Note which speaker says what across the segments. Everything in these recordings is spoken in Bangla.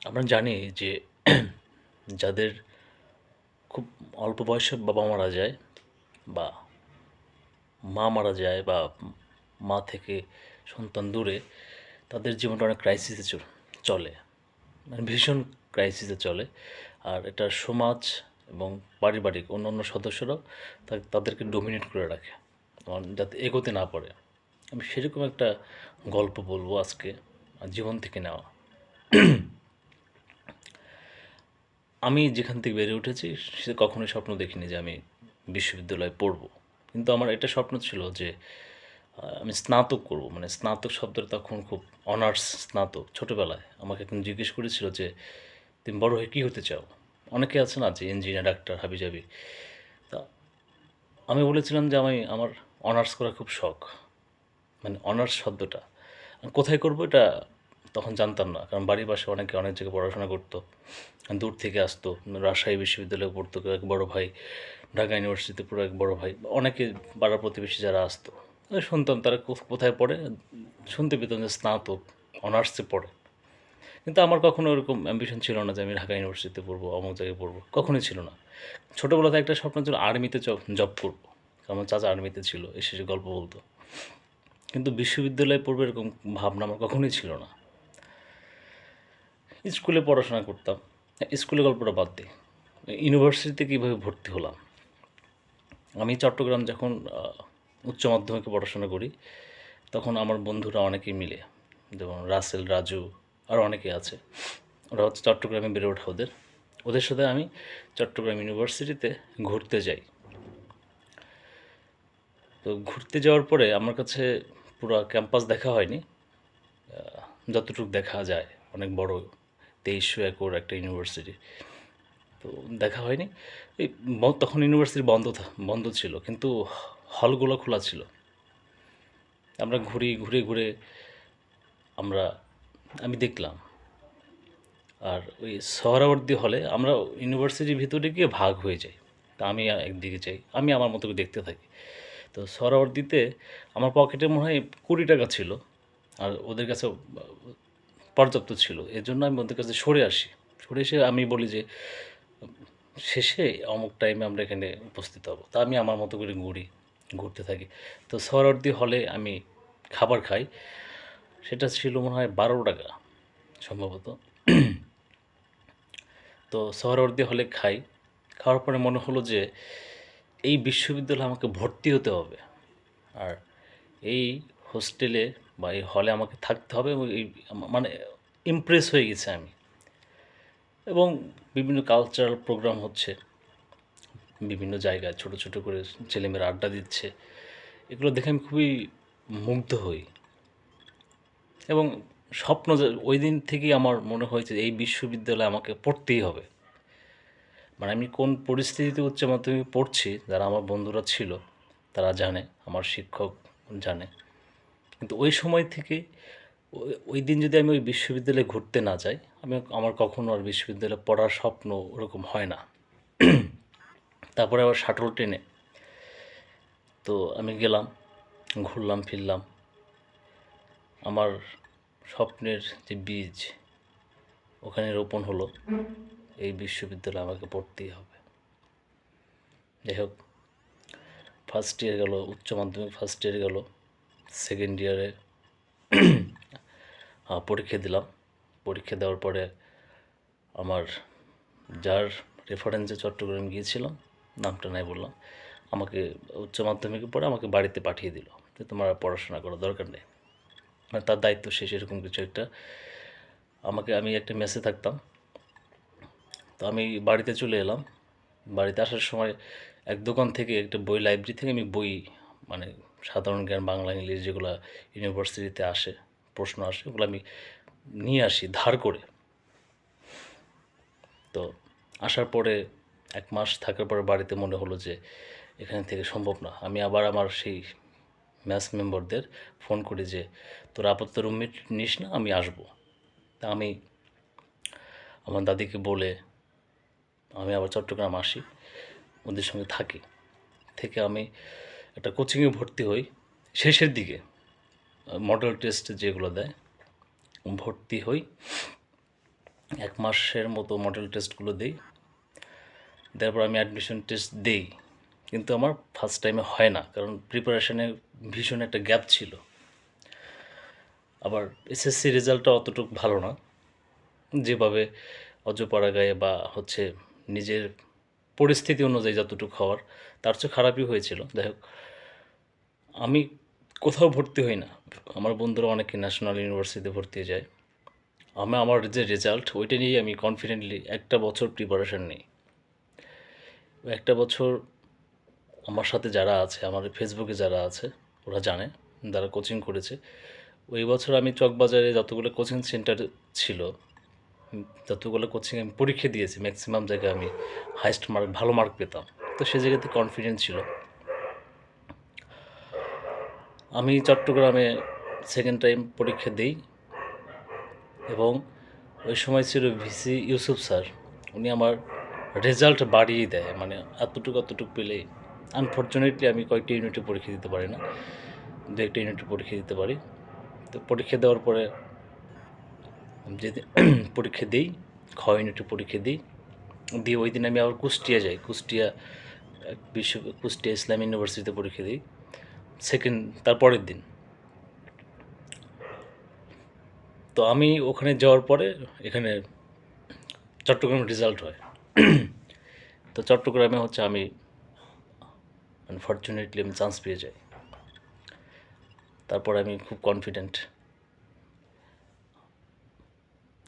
Speaker 1: আমরা জানি যে যাদের খুব অল্প বয়সে বাবা মারা যায় বা মা মারা যায় বা মা থেকে সন্তান দূরে, তাদের জীবনটা অনেক ক্রাইসিসে চলে, মানে ভীষণ ক্রাইসিসে চলে। আর এটা সমাজ এবং পারিবারিক অন্যান্য সদস্যরাও তাদেরকে ডোমিনেট করে রাখে, যাতে এগোতে না পারে। আমি সেরকম একটা গল্প বলবো আজকে, জীবন থেকে নেওয়া। আমি যেখান থেকে বেড়ে উঠেছি, সে কখনোই স্বপ্ন দেখিনি যে আমি বিশ্ববিদ্যালয়ে পড়ব। কিন্তু আমার এটা স্বপ্ন ছিল যে আমি স্নাতক করব, মানে স্নাতক শব্দটা তখন খুব অনার্স স্নাতক। ছোটোবেলায় আমাকে একজন জিজ্ঞেস করেছিল যে তুমি বড় হয়ে কী হতে চাও। অনেকে আছে না যে ইঞ্জিনিয়ার, ডাক্তার, হাবিজাবি। তা আমি বলেছিলাম যে আমার অনার্স করা খুব শখ, মানে অনার্স শব্দটা কোথায় করব এটা তখন জানতাম না, কারণ বাড়ির পাশে অনেকে অনেক জায়গায় পড়াশোনা করতো, দূর থেকে আসতো। রাজশাহী বিশ্ববিদ্যালয়ে পড়তো কেউ, এক বড় ভাই, ঢাকা ইউনিভার্সিটিতে পড়ো এক বড় ভাই, অনেকে পাড়া প্রতিবেশী যারা আসতো, শুনতাম তারা কোথায় পড়ে, শুনতে পেতাম যে স্নাতক অনার্সে পড়ে। কিন্তু আমার কখনো ওরকম অ্যাম্বিশন ছিল না যে আমি ঢাকা ইউনিভার্সিটিতে পড়বো, অমুক জায়গায় পড়বো, কখনোই ছিল না। ছোটোবেলাতে একটা স্বপ্ন ছিল আর্মিতে জব করবো, আমার চাচা আর্মিতে ছিল, এসে গল্প বলতো। কিন্তু বিশ্ববিদ্যালয়ে পড়বো এরকম ভাবনা আমার কখনোই ছিল না। স্কুলে পড়াশোনা করতাম, স্কুলে গল্পটা বাদ দিই, ইউনিভার্সিটিতে কীভাবে ভর্তি হলাম। আমি চট্টগ্রাম যখন উচ্চ মাধ্যমিকে পড়াশোনা করি, তখন আমার বন্ধুরা অনেকেই মিলে, যেমন রাসেল, রাজু, আর অনেকে আছে, ওরা হচ্ছে চট্টগ্রামে বেড়ে ওঠা, ওদের সাথে আমি চট্টগ্রাম ইউনিভার্সিটিতে ঘুরতে যাই। তো ঘুরতে যাওয়ার পরে আমার কাছে পুরো ক্যাম্পাস দেখা হয়নি, যতটুকু দেখা যায়, অনেক বড় 2300 একর একটা ইউনিভার্সিটি, তো দেখা হয়নি। এই তখন ইউনিভার্সিটি বন্ধ ছিল, কিন্তু হলগুলো খোলা ছিল। আমরা ঘুরে ঘুরে আমরা আমি দেখলাম। আর ওই সোহরাওয়ার্দী হলে আমরা ইউনিভার্সিটির ভিতরে গিয়ে ভাগ হয়ে যাই। তা আমি একদিকে যাই, আমি আমার মতো করে দেখতে থাকি। তো সোহরাওয়ার্দীতে আমার পকেটে মনে হয় 20 টাকা ছিল, আর ওদের কাছে পর্যাপ্ত ছিল। এজন্য আমি ওদের কাছে সরে আসি। সরে এসে আমি বলি যে শেষে অমুক টাইমে আমরা এখানে উপস্থিত হব। তা আমি আমার মতো করে ঘুরতে থাকি। তো সোহরাওয়ার্দী হলে আমি খাবার খাই, সেটা ছিল মনে হয় 12 টাকা সম্ভবত। তো সোহরাওয়ার্দী হলে খাই, খাওয়ার পরে মনে হলো যে এই বিশ্ববিদ্যালয়ে আমাকে ভর্তি হতে হবে, আর এই হোস্টেলে বা এই হলে আমাকে থাকতে হবে, এবং এই মানে ইমপ্রেস হয়ে গেছি আমি। এবং বিভিন্ন কালচারাল প্রোগ্রাম হচ্ছে বিভিন্ন জায়গায়, ছোট ছোট করে ছেলেমেয়েরা আড্ডা দিচ্ছে, এগুলো দেখে আমি খুবই মুগ্ধ হই। এবং স্বপ্ন যে ওই দিন থেকেই আমার মনে হয়েছে এই বিশ্ববিদ্যালয়ে আমাকে পড়তেই হবে। মানে আমি কোন পরিস্থিতিতে উচ্চ মাধ্যমিক পড়ছি, যারা আমার বন্ধুরা ছিল তারা জানে, আমার শিক্ষক জানে। কিন্তু ওই সময় থেকে ওই দিন যদি আমি ওই বিশ্ববিদ্যালয়ে ঘুরতে না যাই, আমার কখনো আর বিশ্ববিদ্যালয়ে পড়ার স্বপ্ন ওরকম হয় না। তারপরে আবার শাটল ট্রেনে তো আমি গেলাম, ঘুরলাম ফিরলাম, আমার স্বপ্নের যে বীজ ওখানে রোপণ হলো, এই বিশ্ববিদ্যালয়ে আমাকে পড়তেই হবে। যাই হোক, ফার্স্ট ইয়ার গেল, উচ্চ মাধ্যমিক ফার্স্ট ইয়ার গেল, সেকেন্ড ইয়ারে পরীক্ষা দিলাম। পরীক্ষা দেওয়ার পরে আমার যার রেফারেন্সে চট্টগ্রাম গিয়েছিলাম, নামটা নাই বললাম, আমাকে উচ্চ মাধ্যমিকের পরে আমাকে বাড়িতে পাঠিয়ে দিল যে তোমার পড়াশোনা করার দরকার নেই, মানে তার দায়িত্ব শেষ, এরকম কিছু একটা। আমি একটা মেসে থাকতাম, তো আমি বাড়িতে চলে এলাম। বাড়িতে আসার সময় এক দোকান থেকে, একটা বই লাইব্রেরি থেকে আমি বই, মানে সাধারণ জ্ঞান, বাংলা, ইংলিশ যেগুলো ইউনিভার্সিটিতে আসে, প্রশ্ন আসে, ওগুলো আমি নিয়ে আসি ধার করে। তো আসার পরে 1 মাস থাকার পরে বাড়িতে মনে হলো যে এখান থেকে সম্ভব না। আমি আবার আমার সেই ম্যাথ মেম্বারদের ফোন করি যে তোরা আপাতত রুমমেট নিস না, আমি আসবো। তা আমি আমার দাদিকে বলে আমি আবার চট্টগ্রাম আসি, ওদের সঙ্গে থাকি। থেকে আমি একটা কোচিংয়ে ভর্তি হই শেষের দিকে, মডেল টেস্ট যেগুলো দেয়, ভর্তি হই। 1 মাসের মতো মডেল টেস্টগুলো দিই। তারপর আমি অ্যাডমিশন টেস্ট দিই, কিন্তু আমার ফার্স্ট টাইমে হয় না, কারণ প্রিপারেশনে ভীষণ একটা গ্যাপ ছিল। আবার এসএসসি রেজাল্টটা অতটুকু ভালো না, যেভাবে অজপাড়া গায়ে বা হচ্ছে নিজের পরিস্থিতি অনুযায়ী যতটুকু হওয়ার তার চেয়ে খারাপই হয়েছিল। যাই হোক, আমি কোথাও ভর্তি হই না, আমার বন্ধুরা অনেকে ন্যাশনাল ইউনিভার্সিটিতে ভর্তি হয়ে যায়। আমার যে রেজাল্ট ওইটা নিয়েই আমি কনফিডেন্টলি একটা বছর প্রিপারেশন নিই। একটা বছর আমার সাথে যারা আছে, আমার ফেসবুকে যারা আছে ওরা জানে, যারা কোচিং করেছে। ওই বছর আমি চকবাজারে যতগুলো কোচিং সেন্টার ছিল, যতগুলো কোচিং আমি পরীক্ষা দিয়েছি, ম্যাক্সিমাম জায়গায় আমি হাইস্ট মার্ক, ভালো মার্ক পেতাম। তো সে জায়গাতে কনফিডেন্স ছিল। আমি চট্টগ্রামে সেকেন্ড টাইম পরীক্ষা দিই, এবং ওই সময় ছিল ভিসি ইউসুফ স্যার। উনি আমার রেজাল্ট বাড়িয়ে দেয়, মানে এতটুকু পেলেই। আনফর্চুনেটলি আমি কয়েকটি ইউনিটে পরীক্ষা দিতে পারি না, দু একটা ইউনিটে পরীক্ষা দিতে পারি। তো পরীক্ষা দেওয়ার পরে যেদিন পরীক্ষা দিই, ইউনিটে পরীক্ষা দিই, দিয়ে ওই দিন আমি আবার কুষ্টিয়া যাই। কুষ্টিয়া ইসলাম ইউনিভার্সিটিতে পরীক্ষা দিই তার পরের দিন। তো আমি ওখানে যাওয়ার পরে এখানে চট্টগ্রামের রেজাল্ট হয়। তো চট্টগ্রামে হচ্ছে আমি আনফর্চুনেটলি আমি চান্স পেয়ে যাই। তারপর আমি খুব কনফিডেন্ট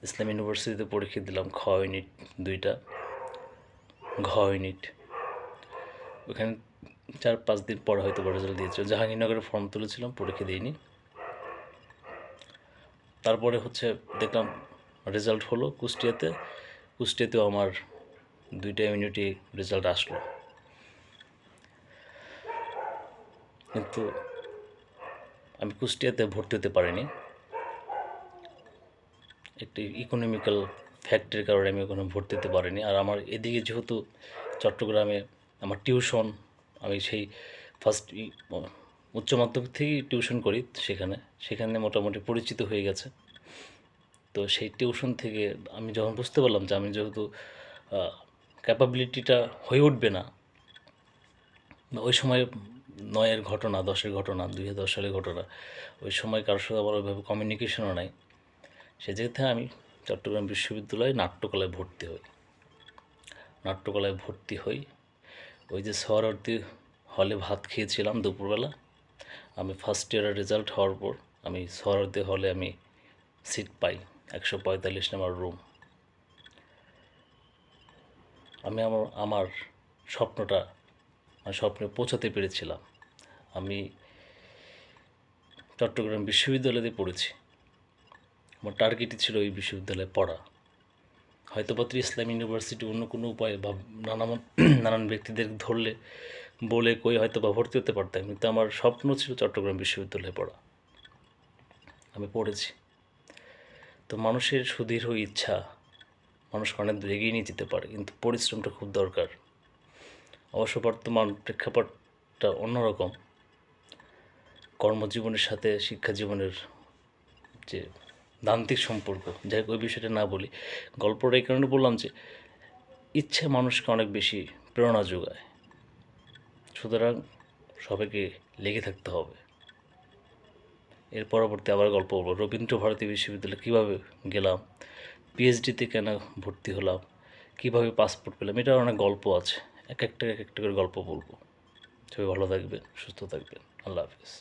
Speaker 1: ইসলাম ইউনিভার্সিটিতে পরীক্ষা দিলাম, ইউনিট 2টা, ইউনিট। ওখানে 4-5 দিন পর হয়তো রেজাল্ট দিয়েছিল। জাহাঙ্গীরনগরে ফর্ম তুলেছিলাম, পরীক্ষা দিইনি। তারপরে হচ্ছে দেখলাম রেজাল্ট হলো কুষ্টিয়াতেও আমার 2টা ইউনিটই রেজাল্ট আসলো, কিন্তু আমি কুষ্টিয়াতে ভর্তি হতে পারিনি। একটি ইকোনমিক্যাল ফ্যাক্টরের কারণে আমি ওখানে ভর্তি হতে পারিনি। আর আমার এদিকে যেহেতু চট্টগ্রামে আমার টিউশন, আমি সেই উচ্চ মাধ্যমিক থেকেই টিউশন করি, সেখানে মোটামুটি পরিচিত হয়ে গেছে। তো সেই টিউশন থেকে আমি যখন বুঝতে পারলাম যে আমি যেহেতু ক্যাপাবিলিটিটা হয়ে উঠবে না, ওই সময় 9-এর ঘটনা, 10-এর ঘটনা, 2010 সালের ঘটনা, ওই সময় কারোর সাথে আমার ওইভাবে কমিউনিকেশনও নাই। সে জায়গাতে আমি চট্টগ্রাম বিশ্ববিদ্যালয়ে নাট্যকলায় ভর্তি হই। ওই যে সোহরাওয়ার্দী হলে ভাত খেয়েছিলাম দুপুরবেলা, আমি ফার্স্ট ইয়ারের রেজাল্ট হওয়ার পর আমি সোহরাওয়ার্দী হলে আমি সিট পাই, 145 নম্বর রুম। আমি আমার স্বপ্নে পৌঁছাতে পেরেছিলাম। আমি চট্টগ্রাম বিশ্ববিদ্যালয়তে পড়েছি। আমার টার্গেটই ছিল এই বিশ্ববিদ্যালয়ে পড়া। হয়তো বা ইসলাম ইউনিভার্সিটি অন্য কোনো উপায়ে বা নানান ব্যক্তিদের বলে হয়তো বা ভর্তি হতে পারতাম, কিন্তু আমার স্বপ্ন ছিল চট্টগ্রাম বিশ্ববিদ্যালয়ে পড়া। আমি পড়েছি। তো মানুষের সুদৃঢ় ইচ্ছা মানুষকে অনেক দূর এগিয়ে নিয়ে যেতে পারে, কিন্তু পরিশ্রমটা খুব দরকার। অবশ্য বর্তমান প্রেক্ষাপটটা অন্যরকম। কর্মজীবনের সাথে শিক্ষা জীবনের যে দান্তিক সম্পর্ক, যাই হোক ওই বিষয়টা না বলি। গল্পটা এই কারণে বললাম যে ইচ্ছে মানুষকে অনেক বেশি প্রেরণা যোগায়। সুতরাং সবাইকে লেগে থাকতে হবে। এর পরবর্তী আবার গল্প বলবো, রবীন্দ্রভারতী বিশ্ববিদ্যালয়ে কীভাবে গেলাম, পিএইচডিতে কেন ভর্তি হলাম, কীভাবে পাসপোর্ট পেলাম, এটার অনেক গল্প আছে। এক একটা করে গল্প বলবো। সবাই ভালো থাকবেন, সুস্থ থাকবেন। আল্লাহ হাফিজ।